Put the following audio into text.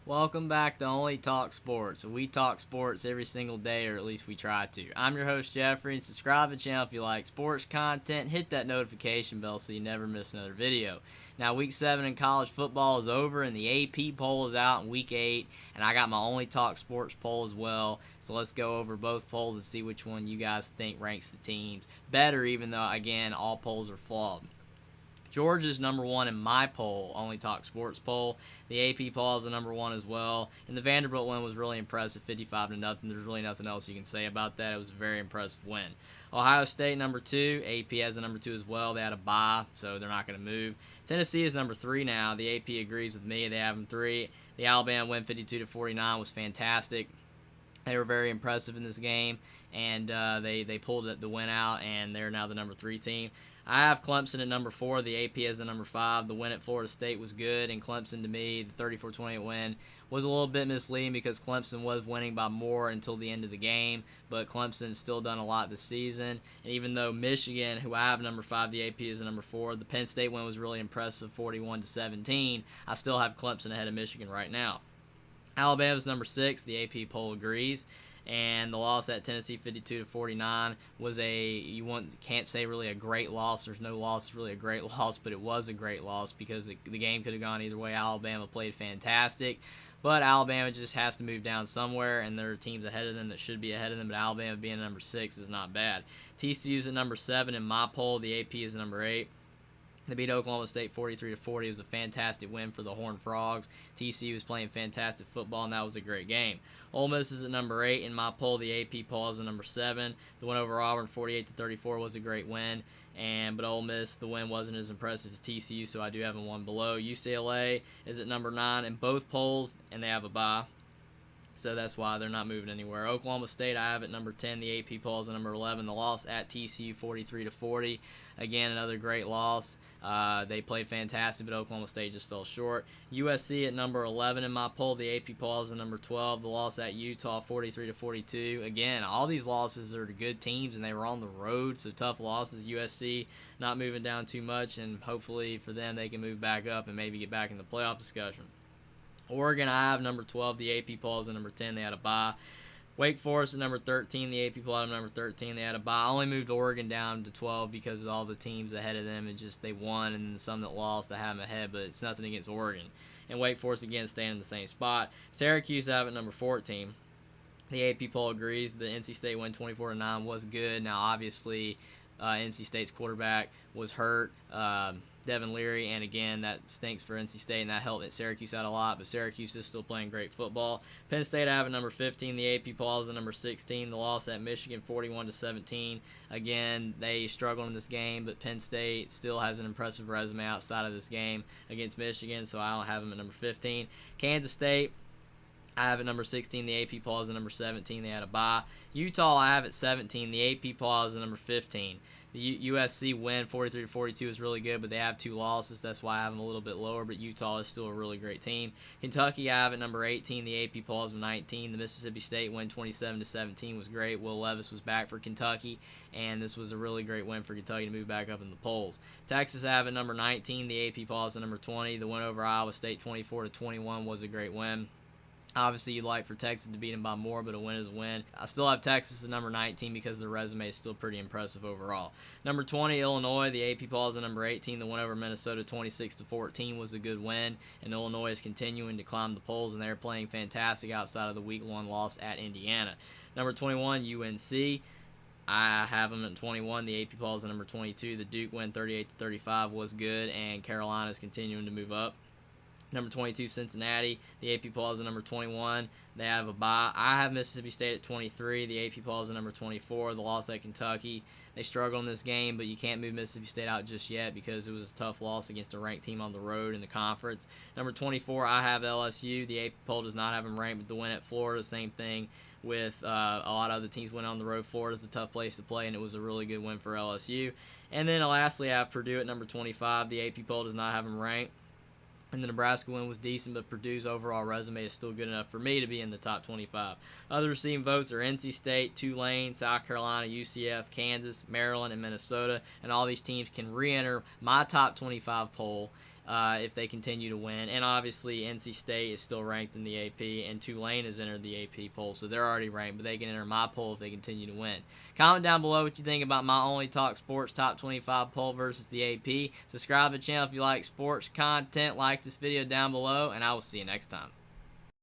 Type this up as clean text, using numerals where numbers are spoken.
Welcome back to Only Talk Sports. We talk sports every single day, or at least we try to. I'm your host, Jeffrey, and subscribe to the channel if you like sports content. Hit that notification bell so you never miss another video. Now, Week 7 in college football is over, and the AP poll is out in Week 8, and I got my Only Talk Sports poll as well. So let's go over both polls and see which one you guys think ranks the teams better, even though, again, all polls are flawed. Georgia's number one in my poll, Only Talk Sports poll. The AP poll is the number one as well. And the Vanderbilt win was really impressive, 55-0. There's really nothing else you can say about that. It was a very impressive win. Ohio State number two. AP has a number two as well. They had a bye, so they're not going to move. Tennessee is number three now. The AP agrees with me. They have them three. The Alabama win 52-49 was fantastic. They were very impressive in this game, and they pulled the win out, and they're now the number 3 team. I have Clemson at number 4. The AP has the number 5. The win at Florida State was good, and Clemson, to me, the 34-28 win was a little bit misleading because Clemson was winning by more until the end of the game, but Clemson's still done a lot this season. And even though Michigan, who I have number 5, the AP is number 4, the Penn State win was really impressive, 41-17. I still have Clemson ahead of Michigan right now. Alabama's number 6. The AP poll agrees. And the loss at Tennessee 52-49 was can't say really a great loss. There's no loss really a great loss, but it was a great loss because the game could have gone either way. Alabama played fantastic, but Alabama just has to move down somewhere, and there are teams ahead of them that should be ahead of them, but Alabama being number 6 is not bad. TCU's at number 7 in my poll. The AP is number 8. They beat Oklahoma State 43-40. It was a fantastic win for the Horned Frogs. TCU was playing fantastic football, and that was a great game. Ole Miss is at number 8 in my poll. The AP poll is at number 7. The win over Auburn 48-34 was a great win, but Ole Miss, the win wasn't as impressive as TCU, so I do have them one below. UCLA is at number 9 in both polls, and they have a bye. So that's why they're not moving anywhere. Oklahoma State, I have at number 10. The AP poll is at number 11. The loss at TCU, 43-40. Again, another great loss. They played fantastic, but Oklahoma State just fell short. USC at number 11 in my poll. The AP poll is at number 12. The loss at Utah, 43-42. Again, all these losses are to good teams, and they were on the road, so tough losses. USC not moving down too much, and hopefully for them they can move back up and maybe get back in the playoff discussion. Oregon, I have number 12. The AP poll is at number 10. They had a bye. Wake Forest at number 13. The AP poll had number 13. They had a bye. I only moved Oregon down to 12 because of all the teams ahead of them, and just they won, and some that lost, I have them ahead, but it's nothing against Oregon. And Wake Forest, again, staying in the same spot. Syracuse, I have at number 14. The AP poll agrees. The NC State win 24-9 was good. Now, obviously, NC State's quarterback was hurt. Devin Leary, and again, that stinks for NC State, and that helped Syracuse out a lot, but Syracuse is still playing great football. Penn State, I have at number 15. The AP poll is at number 16. The loss at Michigan, 41-17. Again, they struggled in this game, but Penn State still has an impressive resume outside of this game against Michigan, so I don't have them at number 15. Kansas State, I have at number 16. The AP poll is at number 17. They had a bye. Utah, I have at 17. The AP poll is at number 15. The USC win 43-42 is really good, but they have 2 losses. That's why I have them a little bit lower, but Utah is still a really great team. Kentucky, I have at number 18. The AP poll is at 19. The Mississippi State win 27-17 was great. Will Levis was back for Kentucky, and this was a really great win for Kentucky to move back up in the polls. Texas, I have at number 19. The AP poll is at number 20. The win over Iowa State 24-21 was a great win. Obviously, you'd like for Texas to beat them by more, but a win is a win. I still have Texas at number 19 because their resume is still pretty impressive overall. Number 20, Illinois. The AP poll is at number 18. The win over Minnesota 26-14 was a good win, and Illinois is continuing to climb the polls, and they're playing fantastic outside of the Week 1 loss at Indiana. Number 21, UNC. I have them at 21. The AP poll is at number 22. The Duke win 38-35 was good, and Carolina is continuing to move up. Number 22, Cincinnati. The AP poll is at number 21. They have a bye. I have Mississippi State at 23. The AP poll is at number 24. The loss at Kentucky. They struggled in this game, but you can't move Mississippi State out just yet because it was a tough loss against a ranked team on the road in the conference. Number 24, I have LSU. The AP poll does not have them ranked, but the win at Florida, same thing with a lot of other teams went on the road. Florida's a tough place to play, and it was a really good win for LSU. And then lastly, I have Purdue at number 25. The AP poll does not have them ranked. And the Nebraska win was decent, but Purdue's overall resume is still good enough for me to be in the top 25. Other receiving votes are NC State, Tulane, South Carolina, UCF, Kansas, Maryland, and Minnesota. And all these teams can re-enter my top 25 poll if they continue to win. And obviously, NC State is still ranked in the AP, and Tulane has entered the AP poll, so they're already ranked, but they can enter my poll if they continue to win. Comment down below what you think about my Only Talk Sports Top 25 poll versus the AP. Subscribe to the channel if you like sports content. Like this video down below, and I will see you next time.